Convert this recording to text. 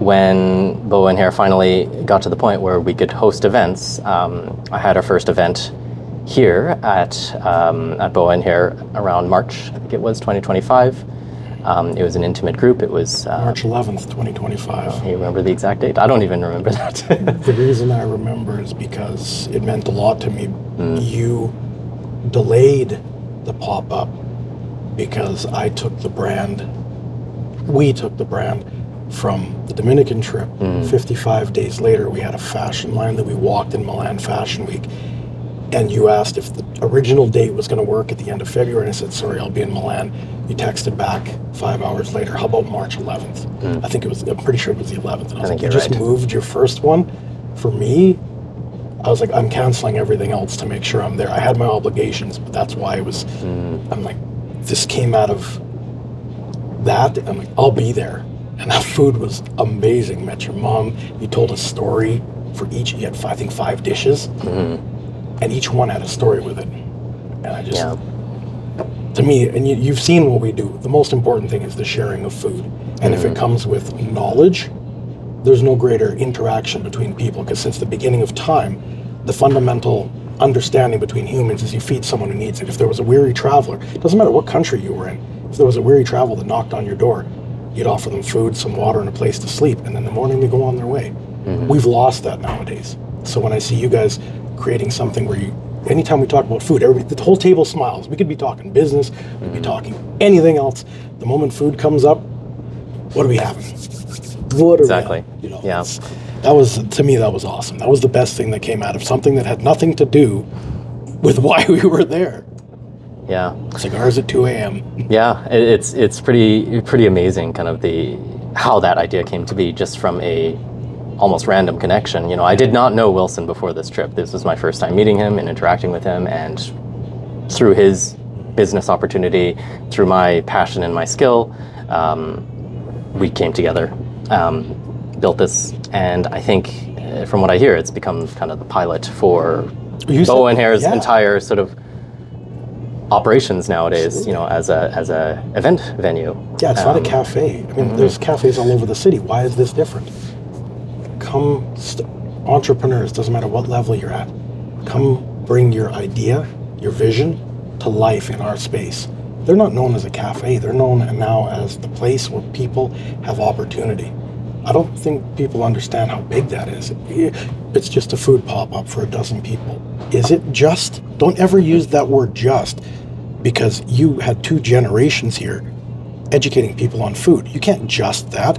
when Boa Hare finally got to the point where we could host events, I had our first event here at Boa Hare around March, I think it was 2025. It was an intimate group. It was March 11th, 2025. You remember the exact date? I don't even remember that. The reason I remember is because it meant a lot to me. You delayed the pop-up because we took the brand from the Dominican trip. 55 days later, we had a fashion line that we walked in Milan Fashion Week. And you asked if the original date was going to work at the end of February, and I said, sorry, I'll be in Milan. You texted back 5 hours later, how about March 11th? I'm pretty sure it was the 11th. And I was like, you just moved your first one? For me, I was like, I'm canceling everything else to make sure I'm there. I had my obligations, but that's why it was, I'm like, this came out of that. I'm like, I'll be there. And that food was amazing. Met your mom. You told a story for each. You had, I think, 5 dishes. And each one had a story with it. And I just, to me, and you've seen what we do. The most important thing is the sharing of food. And if it comes with knowledge, there's no greater interaction between people, because since the beginning of time, the fundamental understanding between humans is you feed someone who needs it. If there was a weary traveler, it doesn't matter what country you were in, if there was a weary traveler that knocked on your door, you'd offer them food, some water, and a place to sleep, and then in the morning they go on their way. We've lost that nowadays. So when I see you guys creating something where anytime we talk about food, the whole table smiles. We could be talking business, we could be talking anything else. The moment food comes up, what are we having? What are we having? You know, that was, to me, that was awesome. That was the best thing that came out of something that had nothing to do with why we were there. Yeah. Cigars at 2 a.m. Yeah, it's pretty amazing, kind of how that idea came to be, just from a almost random connection. You know, I did not know Wilson before this trip. This was my first time meeting him and interacting with him, and through his business opportunity, through my passion and my skill, we came together, built this, and I think from what I hear, it's become kind of the pilot for Boa Hare's entire sort of operations nowadays. You know, as a event venue. Yeah, it's not a cafe. I mean, there's cafes all over the city. Why is this different? Come, entrepreneurs, doesn't matter what level you're at, come bring your idea, your vision to life in our space. They're not known as a cafe. They're known now as the place where people have opportunity. I don't think people understand how big that is. It's just a food pop-up for a dozen people. Is it just? Don't ever use that word just, because you had 2 generations here educating people on food. You can't just that.